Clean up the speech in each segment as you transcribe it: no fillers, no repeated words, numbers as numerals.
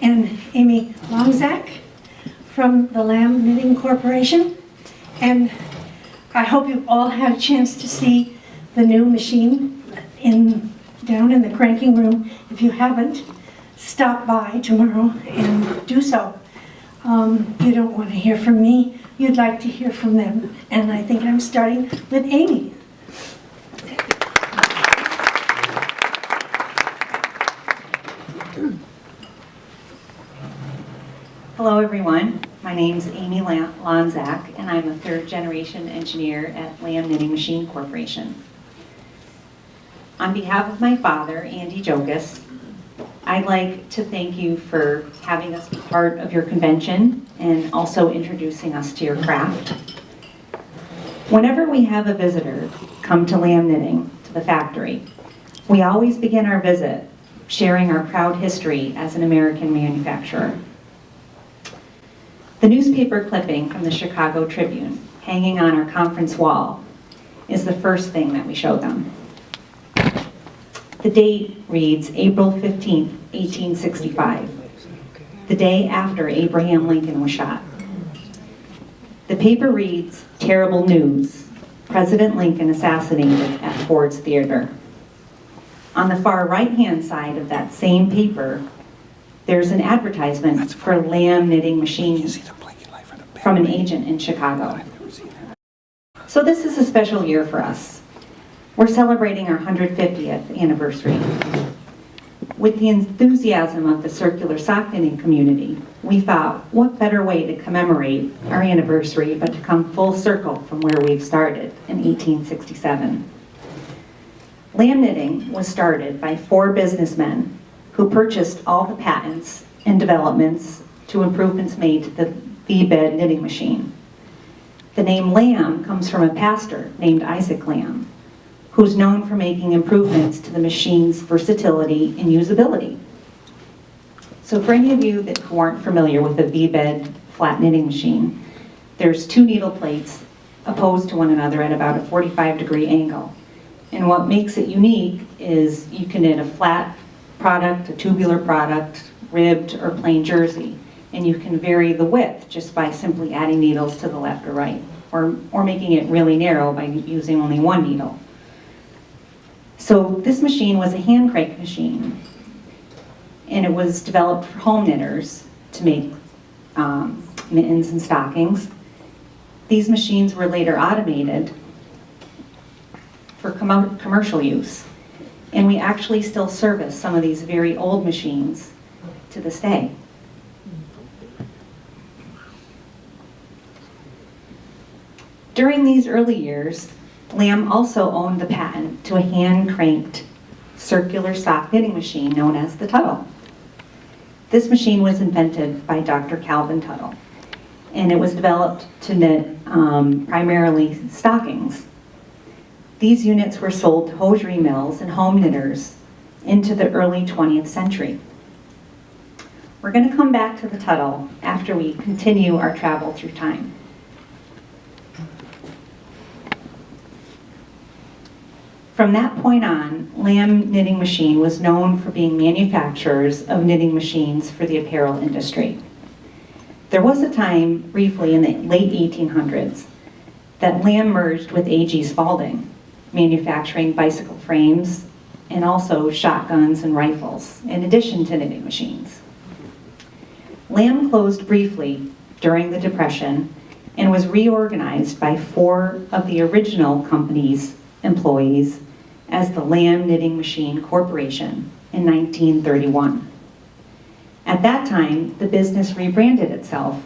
and Amy Longzak from the Lamb Knitting Corporation. And I hope you've all had a chance to see the new machine down in the cranking room. If you haven't, stop by tomorrow and do so. You don't want to hear from me, you'd like to hear from them. And I think I'm starting with Amy. Hello everyone, my name's Amy Lonzak and I'm a third generation engineer at Lamb Knitting Machine Corporation. On behalf of my father, Andy Jokas, I'd like to thank you for having us be part of your convention and also introducing us to your craft. Whenever we have a visitor come to Lamb Knitting, to the factory, we always begin our visit sharing our proud history as an American manufacturer. The newspaper clipping from the Chicago Tribune hanging on our conference wall is the first thing that we show them. The date reads April 15th, 1865, the day after Abraham Lincoln was shot. The paper reads, "Terrible news, President Lincoln assassinated at Ford's Theater." On the far right-hand side of that same paper, there's an advertisement for Lamb Knitting Machines from an agent in Chicago. So this is a special year for us. We're celebrating our 150th anniversary. With the enthusiasm of the circular sock knitting community, we thought, what better way to commemorate our anniversary but to come full circle from where we've started in 1867. Lamb knitting was started by 4 businessmen who purchased all the patents and developments to improvements made to the V-bed knitting machine. The name Lamb comes from a pastor named Isaac Lamb, who's known for making improvements to the machine's versatility and usability. So for any of you who aren't familiar with a V-bed flat knitting machine, there's 2 needle plates opposed to one another at about a 45-degree angle. And what makes it unique is you can knit a flat product, a tubular product, ribbed or plain jersey, and you can vary the width just by simply adding needles to the left or right, or making it really narrow by using only 1 needle. So this machine was a hand crank machine, and it was developed for home knitters to make mittens and stockings. These machines were later automated for commercial use, and we actually still service some of these very old machines to this day. During these early years, Lamb also owned the patent to a hand-cranked circular sock knitting machine known as the Tuttle. This machine was invented by Dr. Calvin Tuttle, and it was developed to knit primarily stockings. These units were sold to hosiery mills and home knitters into the early 20th century. We're going to come back to the Tuttle after we continue our travel through time. From that point on, Lamb Knitting Machine was known for being manufacturers of knitting machines for the apparel industry. There was a time, briefly in the late 1800s, that Lamb merged with A.G. Spalding, manufacturing bicycle frames and also shotguns and rifles, in addition to knitting machines. Lamb closed briefly during the Depression and was reorganized by 4 of the original company's employees as the Lamb Knitting Machine Corporation in 1931. At that time, the business rebranded itself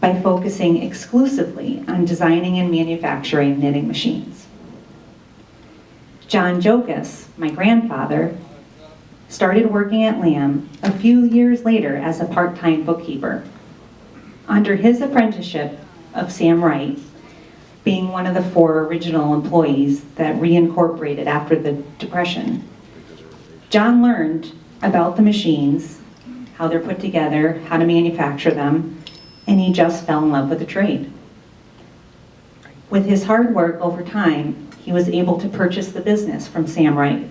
by focusing exclusively on designing and manufacturing knitting machines. John Jokas, my grandfather, started working at Lamb a few years later as a part-time bookkeeper. Under his apprenticeship of Sam Wright, being one of the 4 original employees that reincorporated after the Depression, John learned about the machines, how they're put together, how to manufacture them, and he just fell in love with the trade. With his hard work over time, he was able to purchase the business from Sam Wright.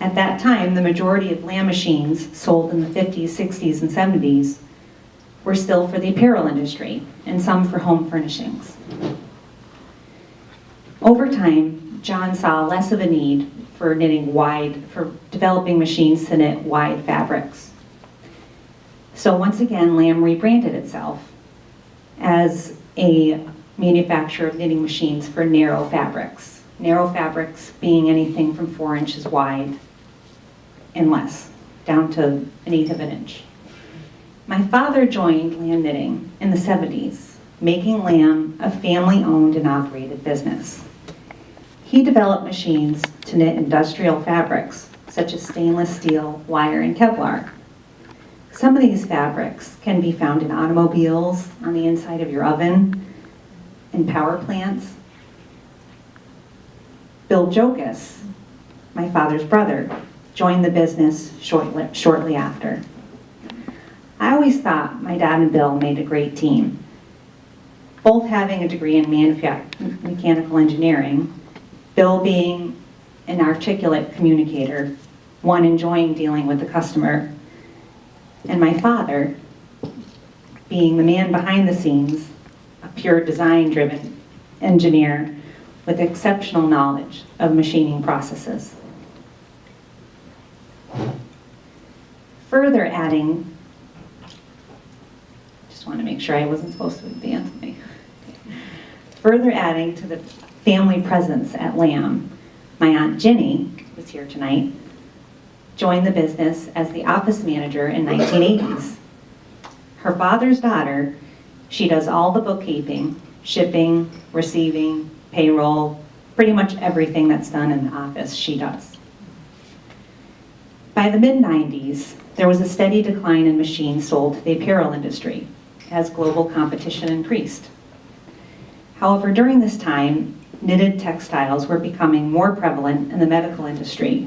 At that time, the majority of Lamb machines sold in the 50s, 60s, and 70s were still for the apparel industry, and some for home furnishings. Over time, John saw less of a need for developing machines to knit wide fabrics. So once again, Lamb rebranded itself as a manufacturer of knitting machines for narrow fabrics. Narrow fabrics being anything from 4 inches wide and less, down to 1/8 of an inch. My father joined Lamb Knitting in the 70s, making Lamb a family-owned and operated business. He developed machines to knit industrial fabrics, such as stainless steel, wire, and Kevlar. Some of these fabrics can be found in automobiles, on the inside of your oven, in power plants. Bill Jokas, my father's brother, joined the business shortly after. I always thought my dad and Bill made a great team. Both having a degree in mechanical engineering, Bill being an articulate communicator, one enjoying dealing with the customer, and my father being the man behind the scenes, a pure design-driven engineer with exceptional knowledge of machining processes. Further adding, just want to make sure I wasn't supposed to advance me. Further adding to the family presence at Lamb, my Aunt Ginny, who's here tonight, joined the business as the office manager in 1980s. Her father's daughter, she does all the bookkeeping, shipping, receiving, payroll, pretty much everything that's done in the office, she does. By the mid-90s, there was a steady decline in machines sold to the apparel industry as global competition increased. However, during this time, knitted textiles were becoming more prevalent in the medical industry,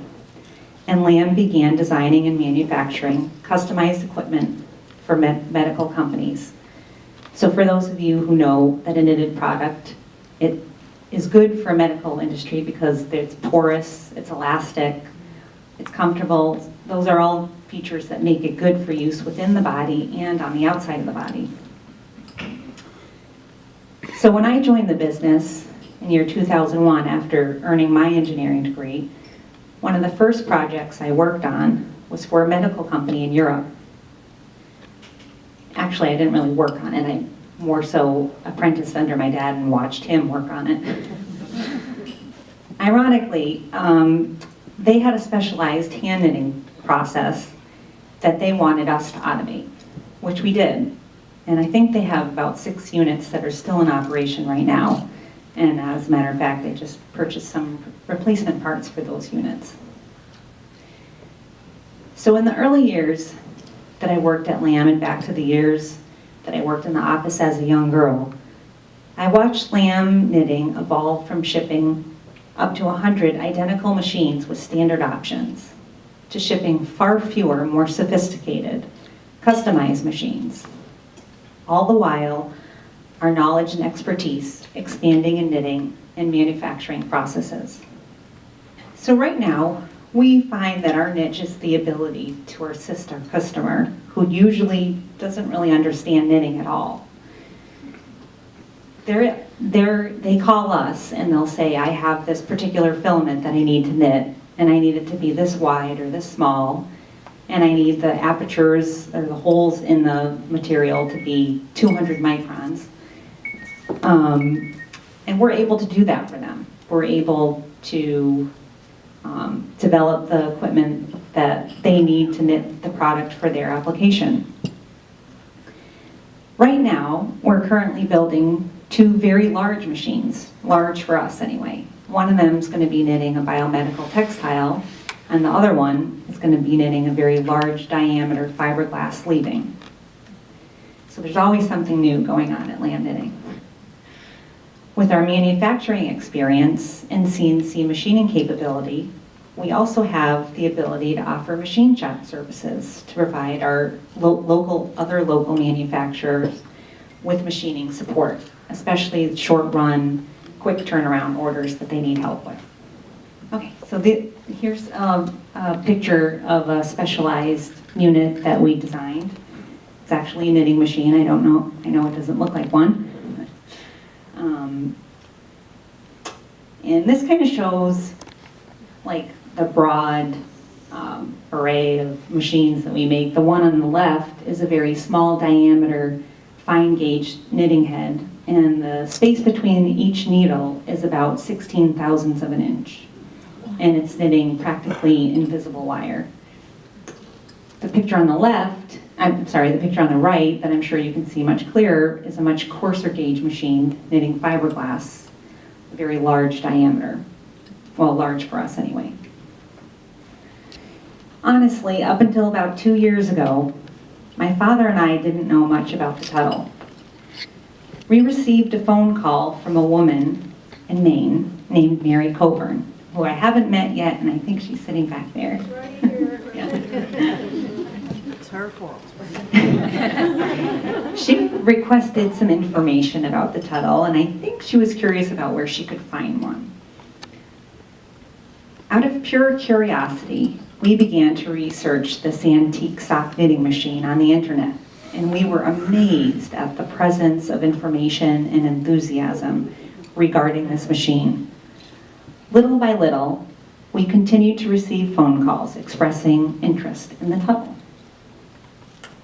and Lamb began designing and manufacturing customized equipment for medical companies. So for those of you who know that a knitted product, it is good for medical industry because it's porous, it's elastic, it's comfortable. Those are all features that make it good for use within the body and on the outside of the body. So when I joined the business in year 2001 after earning my engineering degree, one of the first projects I worked on was for a medical company in Europe. Actually, I didn't really work on it. I more so apprenticed under my dad and watched him work on it. Ironically, they had a specialized hand knitting process that they wanted us to automate, which we did. And I think they have about 6 units that are still in operation right now. And as a matter of fact, they just purchased some replacement parts for those units. So in the early years that I worked at Lamb, and back to the years that I worked in the office as a young girl, I watched Lamb Knitting evolve from shipping up to 100 identical machines with standard options to shipping far fewer, more sophisticated, customized machines. All the while, our knowledge and expertise expanding in knitting and manufacturing processes. So right now, we find that our niche is the ability to assist our customer who usually doesn't really understand knitting at all. They call us and they'll say, I have this particular filament that I need to knit, and I need it to be this wide or this small, and I need the apertures or the holes in the material to be 200 microns. And we're able to do that for them. We're able to develop the equipment that they need to knit the product for their application. Right now, we're currently building 2 very large machines, large for us anyway. One of them is going to be knitting a biomedical textile, and the other one is going to be knitting a very large diameter fiberglass sleeving. So there's always something new going on at Lamb Knitting. With our manufacturing experience and CNC machining capability, we also have the ability to offer machine shop services to provide our other local manufacturers with machining support, especially short run, quick turnaround orders that they need help with. Okay, so here's a picture of a specialized unit that we designed. It's actually a knitting machine. I know it doesn't look like one. And this kind of shows like the broad array of machines that we make. The one on the left is a very small diameter, fine gauge knitting head, and the space between each needle is about 16 thousandths of an inch. And it's knitting practically invisible wire. The picture on the left, the picture on the right that I'm sure you can see much clearer is a much coarser gauge machine knitting fiberglass, a very large diameter. Well, large for us anyway. Honestly, up until about 2 years ago, my father and I didn't know much about the Tuttle. We received a phone call from a woman in Maine named Mary Coburn, who I haven't met yet, and I think she's sitting back there. Right here. It's her fault. She requested some information about the Tuttle, and I think she was curious about where she could find one. Out of pure curiosity, we began to research this antique sock knitting machine on the internet, and we were amazed at the presence of information and enthusiasm regarding this machine. Little by little, we continued to receive phone calls expressing interest in the Tuttle.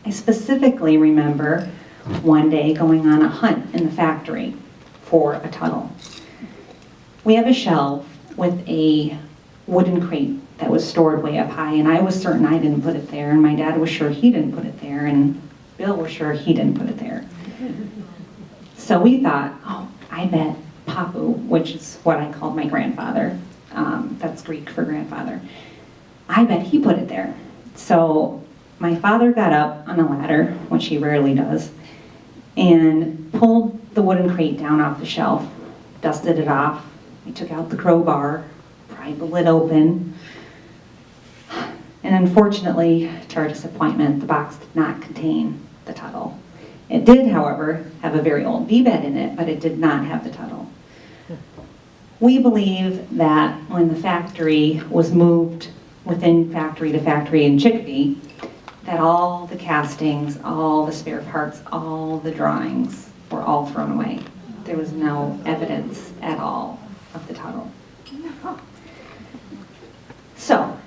I specifically remember one day going on a hunt in the factory for a Tuttle. We have a shelf with a wooden crate that was stored way up high, and I was certain I didn't put it there, and my dad was sure he didn't put it there, and Bill was sure he didn't put it there. So we thought, oh, I bet Papu, which is what I called my grandfather, that's Greek for grandfather, I bet he put it there. So my father got up on a ladder, which he rarely does, and pulled the wooden crate down off the shelf, dusted it off. He took out the crowbar, pried the lid open, and unfortunately, to our disappointment, the box did not contain the Tuttle. It did, however, have a very old V-bed in it, but it did not have the Tuttle. We believe that when the factory was moved within factory to factory in Chicopee, that all the castings, all the spare parts, all the drawings were all thrown away. There was no evidence at all of the Tuttle. So,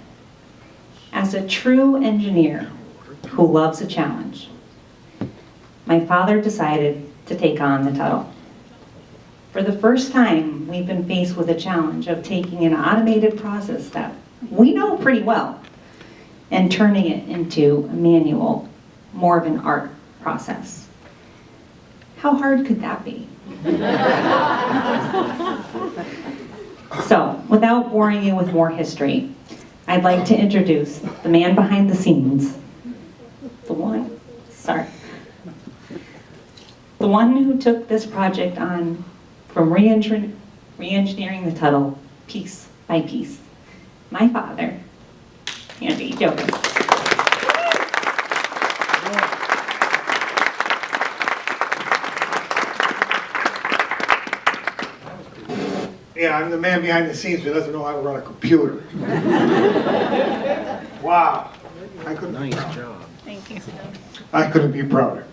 as a true engineer who loves a challenge, my father decided to take on the Tuttle. For the first time, we've been faced with a challenge of taking an automated process that we know pretty well and turning it into a manual, more of an art process. How hard could that be? So, without boring you with more history, I'd like to introduce the man behind the scenes, the one who took this project on from re-engineering the Tuttle piece by piece, my father, Andy Jonas. Yeah, I'm the man behind the scenes who doesn't know how to run a computer. Wow. I couldn't be prouder. Nice job. Thank you. I couldn't be prouder.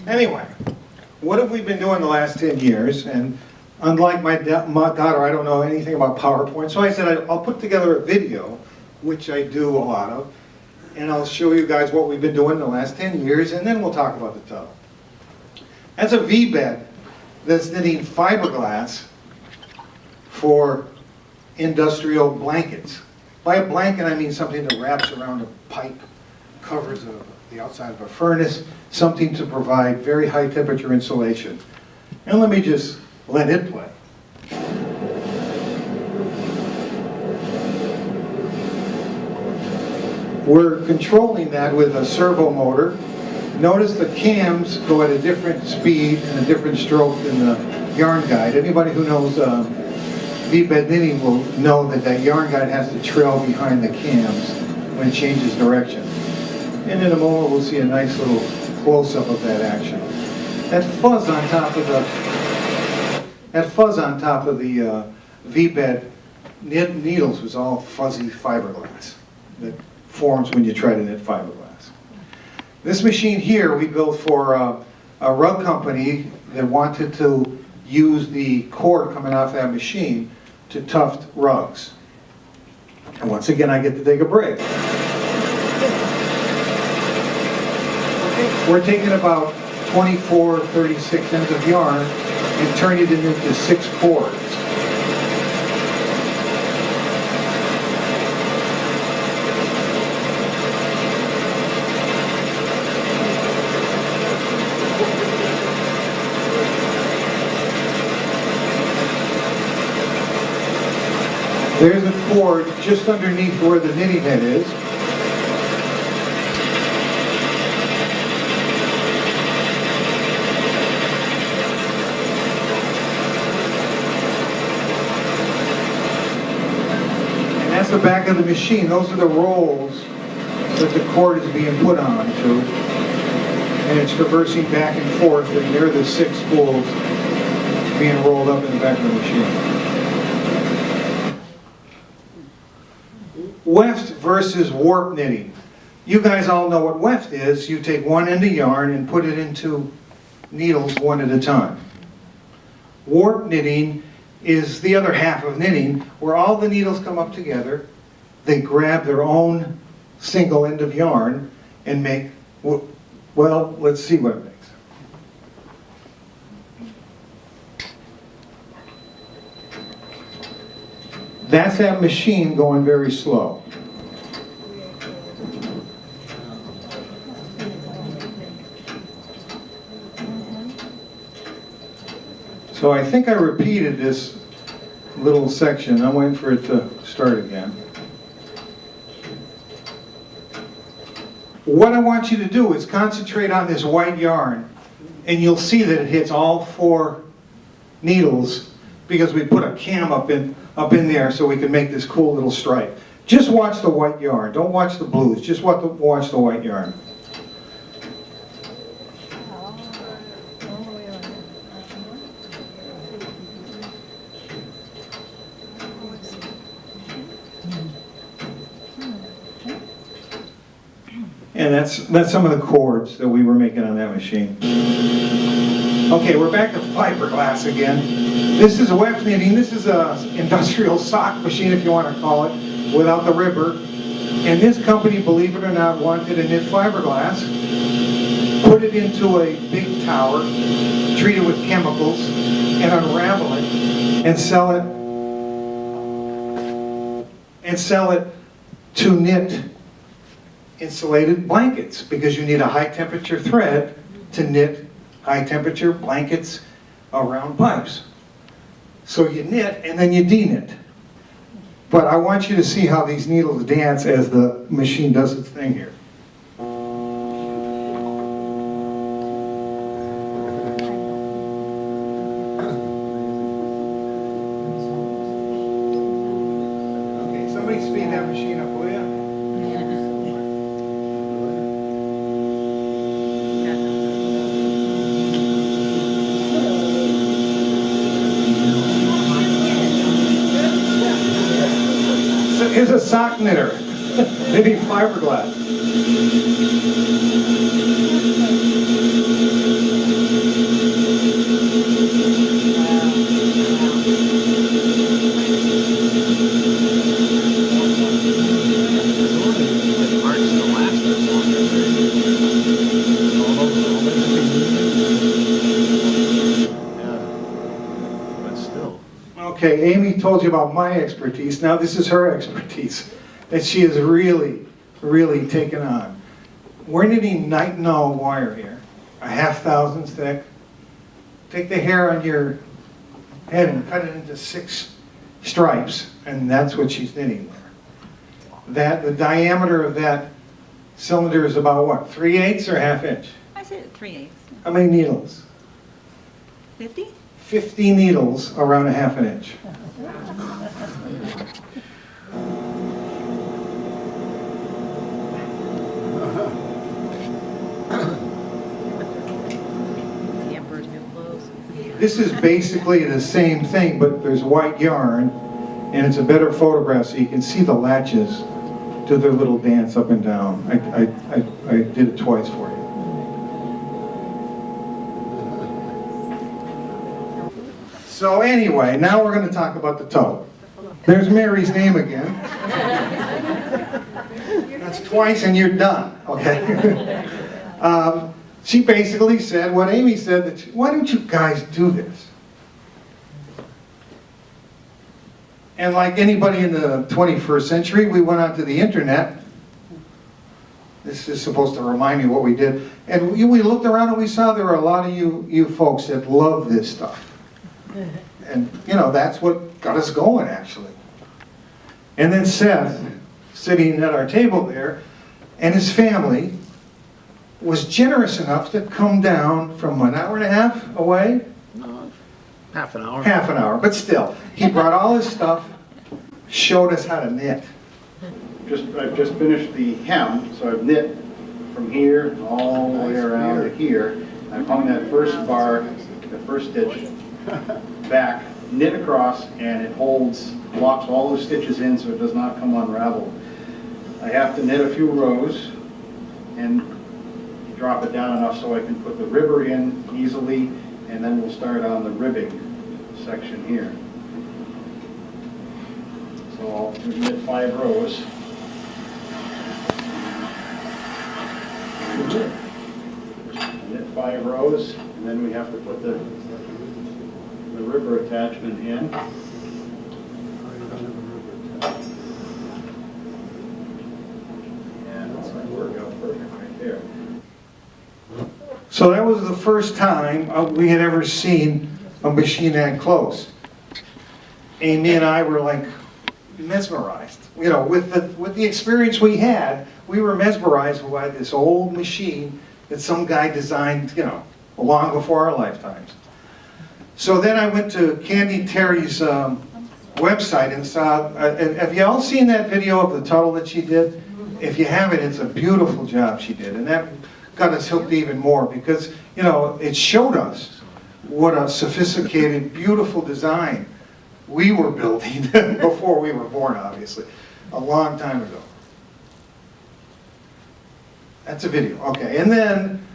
Anyway, what have we been doing the last 10 years? And unlike my daughter, I don't know anything about PowerPoint, so I said I'll put together a video, which I do a lot of, and I'll show you guys what we've been doing the last 10 years, and then we'll talk about the Tuttle. That's a V-bed that's knitting fiberglass for industrial blankets. By a blanket, I mean something that wraps around a pipe, covers the outside of a furnace, something to provide very high temperature insulation. And let me just let it play. We're controlling that with a servo motor. Notice the cams go at a different speed and a different stroke than the yarn guide. Anybody who knows V-bed knitting will know that that yarn guide has to trail behind the cams when it changes direction. And in a moment we'll see a nice little close-up of that action. That fuzz on top of the V-bed needles was all fuzzy fiberglass that forms when you try to knit fiberglass. This machine here we built for a rug company that wanted to use the cord coming off that machine to tuft rugs. And once again, I get to take a break. We're taking about 24, 36 ends of yarn and turning it into 6 cords. There's a cord just underneath where the knitting head is. And that's the back of the machine. Those are the rolls that the cord is being put onto. And it's traversing back and forth, and they're the 6 spools being rolled up in the back of the machine. Weft versus warp knitting. You guys all know what weft is. You take one end of yarn and put it into needles one at a time. Warp knitting is the other half of knitting, where all the needles come up together, they grab their own single end of yarn and make, well, let's see what it makes. That's that machine going very slow. So I think I repeated this little section. I'm waiting for it to start again. What I want you to do is concentrate on this white yarn, and you'll see that it hits all 4 needles because we put a cam up in there so we can make this cool little stripe. Just watch the white yarn. Don't watch the blues. Just watch the white yarn. And that's some of the cords that we were making on that machine. Okay, we're back to fiberglass again. This is weft knitting. This is an industrial sock machine, if you want to call it, without the ribber. And this company, believe it or not, wanted to knit fiberglass, put it into a big tower, treat it with chemicals, and unravel it, and sell it to knit insulated blankets, because you need a high temperature thread to knit high temperature blankets around pipes. So you knit and then you de-knit. But I want you to see how these needles dance as the machine does its thing here. Okay, somebody speed that machine up, will you? Here's a sock knitter, knitting fiberglass. Okay, Amy told you about my expertise. Now this is her expertise that she has really, really taken on. We're knitting nitinol wire here, a 1/2,000 thick. Take the hair on your head and cut it into 6 stripes, and that's what she's knitting there. The diameter of that cylinder is about what, 3/8 or 1/2 inch? I said 3/8. How many needles? 50? 50 needles around a 1/2 inch. The Emperor's new clothes. This is basically the same thing, but there's white yarn, and it's a better photograph so you can see the latches do their little dance up and down. I did it twice for you. So anyway, now we're going to talk about the toe. There's Mary's name again. That's twice and you're done, okay? She basically said what Amy said, that why don't you guys do this? And like anybody in the 21st century, we went onto the internet. This is supposed to remind me what we did. And we looked around and we saw there were a lot of you folks that love this stuff. And, you know, that's what got us going, actually. And then Seth, sitting at our table there, and his family was generous enough to come down from an hour and a half away. Half an hour. Half an hour, but still. He brought all his stuff, showed us how to knit. I've just finished the hem, so I've knit from here all the way around to here. I've hung that first bar, the first stitch back, knit across, and it locks all the stitches in so it does not come unraveled. I have to knit a few rows and drop it down enough so I can put the ribber in easily, and then we'll start on the ribbing section here. So I'll knit 5 rows. Knit 5 rows, and then we have to put the ribber attachment in. And it's going to work out perfect right there. So that was the first time we had ever seen a machine that close. Amy and I were like mesmerized. You know, with the experience we had, we were mesmerized by this old machine that some guy designed, you know, long before our lifetimes. So then I went to Candy Terry's website and saw, have you all seen that video of the tunnel that she did? If you haven't, it's a beautiful job she did. And that got us hooked even more because, you know, it showed us what a sophisticated, beautiful design we were building before we were born, obviously, a long time ago. That's a video, okay. And then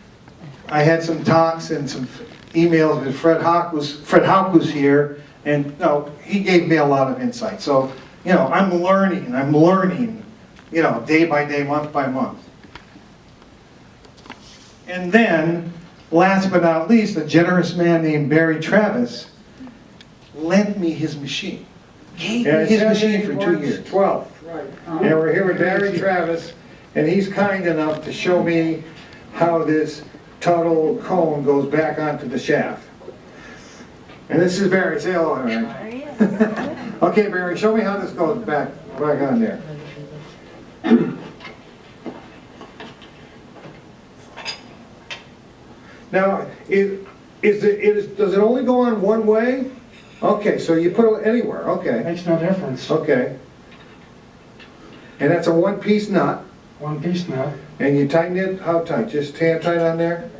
I had some talks and some emails with Fred Hawk was here, and no, he gave me a lot of insight. So, you know, I'm learning, you know, day by day, month by month. And then, last but not least, a generous man named Barry Travis lent me his machine. Gave me his machine for 2 years. 12th, right. And we're here with Barry Travis, and he's kind enough to show me how this tunnel cone goes back onto the shaft. And this is Barry. Say hello, Barry. Okay, Barry, show me how this goes back on there. Now, does it only go on one way? Okay, so you put it anywhere, okay. Makes no difference. Okay. And that's a one-piece nut. One-piece nut. And you tighten it, how tight? Just hand tight on there?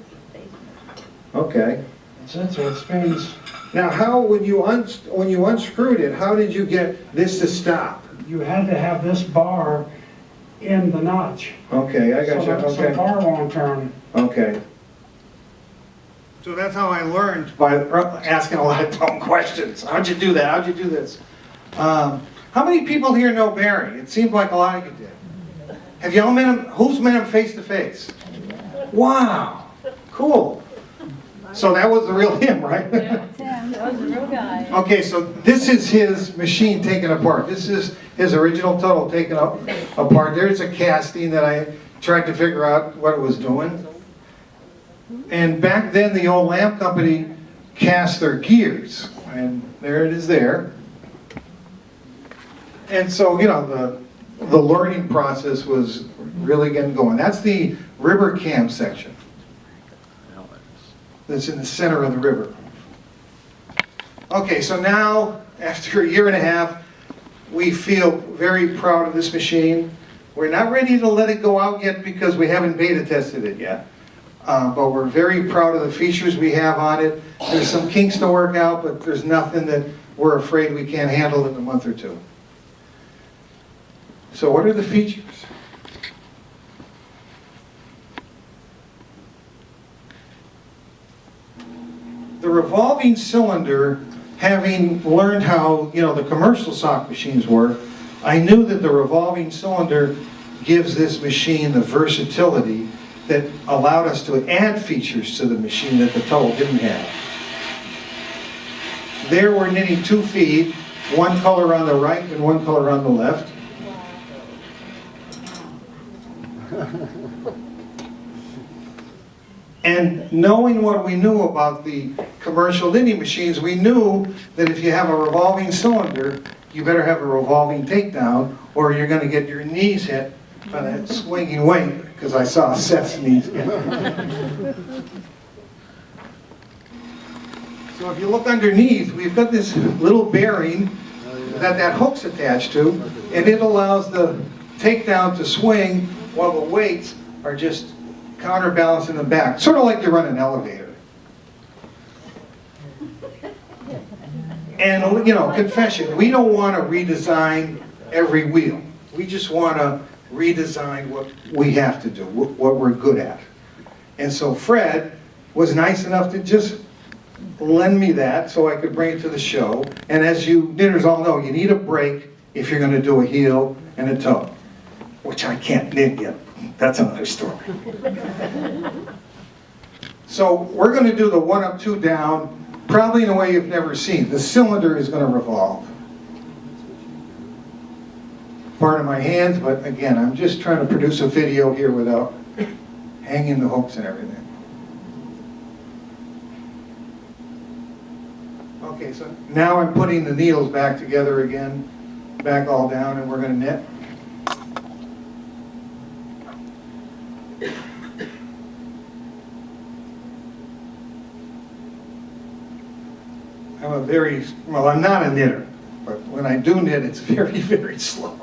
Okay. That's it, so it spins. Now, how, when you unscrewed it, how did you get this to stop? You had to have this bar in the notch. Okay, I got you, So the okay. bar won't turn. Okay. So that's how I learned, by asking a lot of dumb questions. How'd you do that? How'd you do this? How many people here know Barry? It seemed like a lot of you did. Have y'all met him? Who's met him face to face? Wow, cool. So that was the real him, right? Yeah, that was the real guy. Okay, so this is his machine taken apart. This is his original tunnel taken apart. There's a casting that I tried to figure out what it was doing. And back then, the old lamp company cast their gears, and there it is there. And so, you know, the learning process was really getting going. That's the river cam section. That's in the center of the river. Okay, so now, after a year and a half, we feel very proud of this machine. We're not ready to let it go out yet because we haven't beta tested it yet. but we're very proud of the features we have on it. There's some kinks to work out, but there's nothing that we're afraid we can't handle in a month or two. So what are the features? The revolving cylinder, having learned how, the commercial sock machines work, I knew that the revolving cylinder gives this machine the versatility that allowed us to add features to the machine that the Tuttle didn't have. There we're knitting 2 feet, one color on the right and one color on the left. And knowing what we knew about the commercial knitting machines, we knew that if you have a revolving cylinder, you better have a revolving takedown, or you're going to get your knees hit by that swinging weight, because I saw Seth's knees hit. So if you look underneath, we've got this little bearing that hook's attached to, and it allows the takedown to swing while the weights are just counterbalancing the back, sort of like you run an elevator. And confession, we don't want to redesign every wheel. We just want to redesign what we have to do, what we're good at. And so Fred was nice enough to just lend me that so I could bring it to the show. And as you knitters all know, you need a break if you're going to do a heel and a toe, which I can't knit yet. That's another story. So we're going to do the 1 up, 2 down, probably in a way you've never seen. The cylinder is going to revolve. Pardon my hands, but again, I'm just trying to produce a video here without hanging the hooks and everything. Okay, so now I'm putting the needles back together again, back all down, and we're going to knit. I'm not a knitter, but when I do knit, it's very, very slow.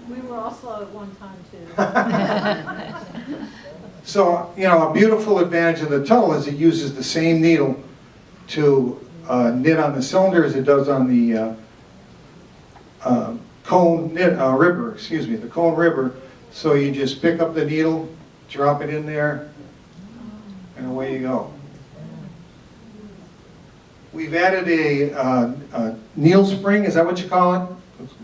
We were all slow at one time too. So, a beautiful advantage of the Tuttle is it uses the same needle to knit on the cylinder as it does on the cone ribber, the cone ribber. So you just pick up the needle, drop it in there, and away you go. We've added a needle spring, is that what you call it?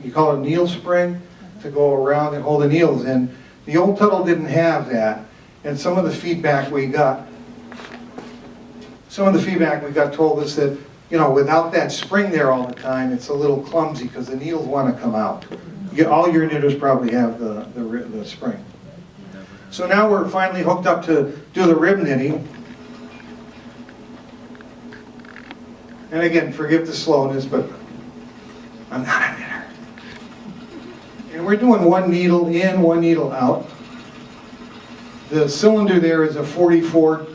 You call it a needle spring to go around and hold the needles in. The old Tuttle didn't have that, and some of the feedback we got told us that, without that spring there all the time, it's a little clumsy because the needles want to come out. All your knitters probably have the spring. So now we're finally hooked up to do the rib knitting. And again, forgive the slowness, but I'm not a knitter. And we're doing 1 needle in, 1 needle out. The cylinder there is a 44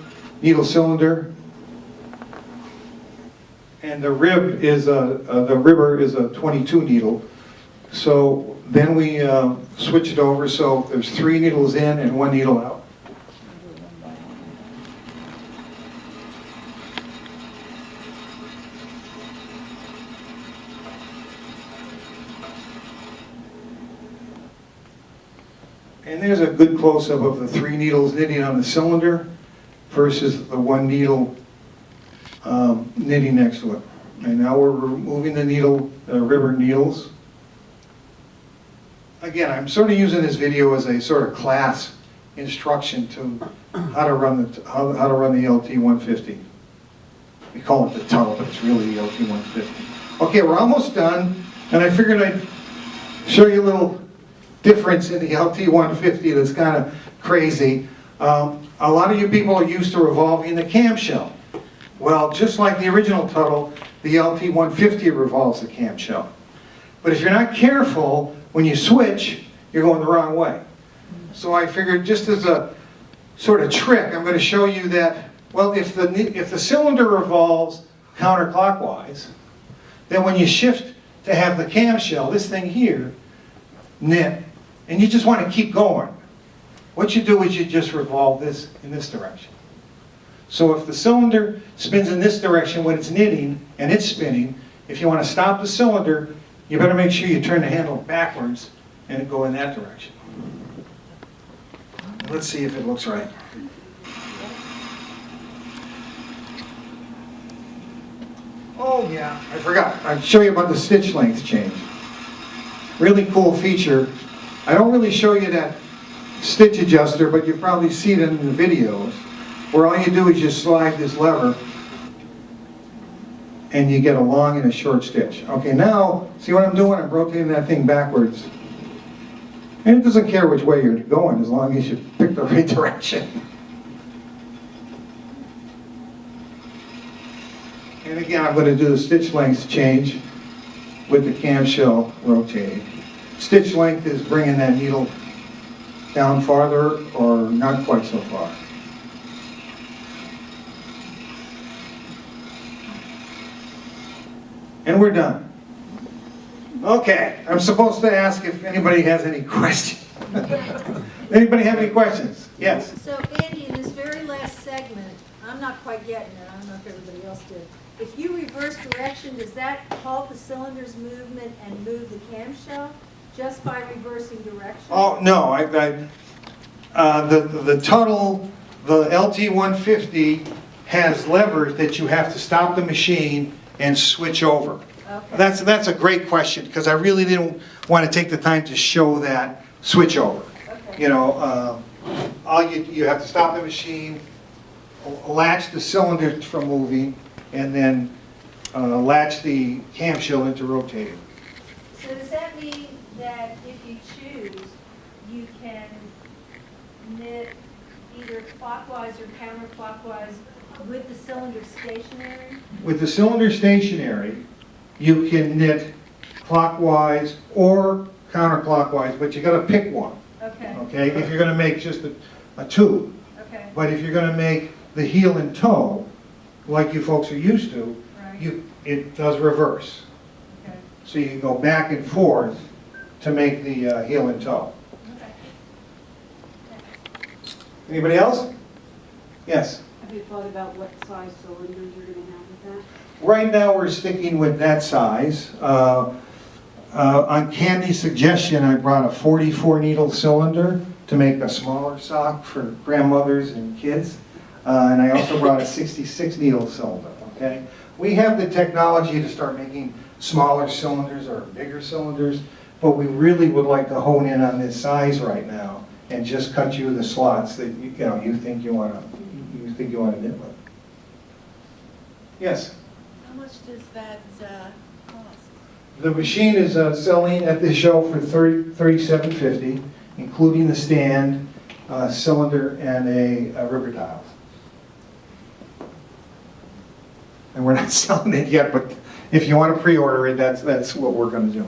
needle cylinder. And the rib is the ribber is a 22 needle. So then we switch it over, so there's 3 needles in and 1 needle out. And there's a good close-up of the 3 needles knitting on the cylinder versus the 1 needle knitting next to it. And now we're removing the ribber needles. Again, I'm sort of using this video as a sort of class instruction to how to run the LT150. We call it the Tuttle, but it's really the LT150. Okay, we're almost done, and I figured I'd show you a little difference in the LT150 that's kind of crazy. A lot of you people are used to revolving the camshell. Well, just like the original Tuttle, the LT150 revolves the camshell. But if you're not careful, when you switch, you're going the wrong way. So I figured, just as a sort of trick, I'm going to show you that, well, if the cylinder revolves counterclockwise, then when you shift to have the camshell, this thing here, knit and you just want to keep going, what you do is you just revolve this in this direction. So if the cylinder spins in this direction when it's knitting and it's spinning, if you want to stop the cylinder, you better make sure you turn the handle backwards and go in that direction. Let's see if it looks right. Oh yeah, I forgot. I'll show you about the stitch length change. Really cool feature. I don't really show you that stitch adjuster, but you've probably seen it in the videos, where all you do is you slide this lever and you get a long and a short stitch. Okay, now, see what I'm doing? I'm rotating that thing backwards. And it doesn't care which way you're going as long as you pick the right direction. And again, I'm going to do the stitch length change with the camshell rotating. Stitch length is bringing that needle down farther or not quite so far. And we're done. Okay, I'm supposed to ask if anybody has any questions. Anybody have any questions? Yes. So Andy, in this very last segment, I'm not quite getting it, I don't know if everybody else did. If you reverse direction, does that halt the cylinder's movement and move the camshell just by reversing direction? Oh, no, the Tuttle, the LT150 has levers that you have to stop the machine and switch over. Okay. That's a great question, because I really didn't want to take the time to show that switch over. Okay. You know, you have to stop the machine, latch the cylinder from moving, and then latch the camshell into rotating. So does that mean that if you choose, you can knit either clockwise or counterclockwise with the cylinder stationary? With the cylinder stationary, you can knit clockwise or counterclockwise, but you got to pick one. Okay. Okay, if you're going to make just a tube. Okay. But if you're going to make the heel and toe, like you folks are used to, Right. it does reverse. Okay. So you can go back and forth to make the heel and toe. Okay. Anybody else? Yes. Have you thought about what size cylinders you're going to have with that? Right now, we're sticking with that size. On Candy's suggestion, I brought a 44 needle cylinder to make a smaller sock for grandmothers and kids. And I also brought a 66 needle cylinder, okay? We have the technology to start making smaller cylinders or bigger cylinders, but we really would like to hone in on this size right now and just cut you the slots that you think you want to knit with. Yes. How much does that cost? The machine is selling at this show for $37.50, including the stand, cylinder, and a river tile. And we're not selling it yet, but if you want to pre-order it, that's what we're going to do.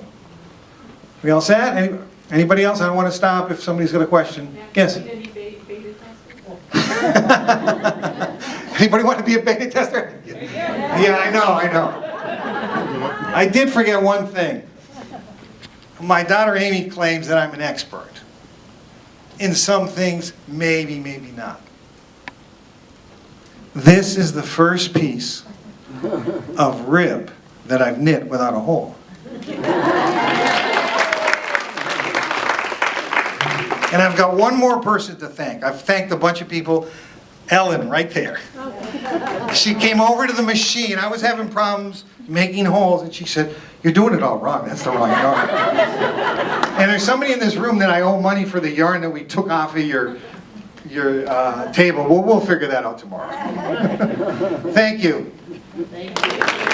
We all set? Anybody else? I don't want to stop if somebody's got a question. Yes? Any beta testers? Anybody want to be a beta tester? Yeah, I know. I did forget one thing. My daughter Amy claims that I'm an expert. In some things, maybe, maybe not. This is the first piece of rib that I've knit without a hole. And I've got one more person to thank. I've thanked a bunch of people. Ellen, right there. She came over to the machine. I was having problems making holes, and she said, "You're doing it all wrong. That's the wrong yarn." And there's somebody in this room that I owe money for the yarn that we took off of your table. We'll figure that out tomorrow. Thank you. Thank you.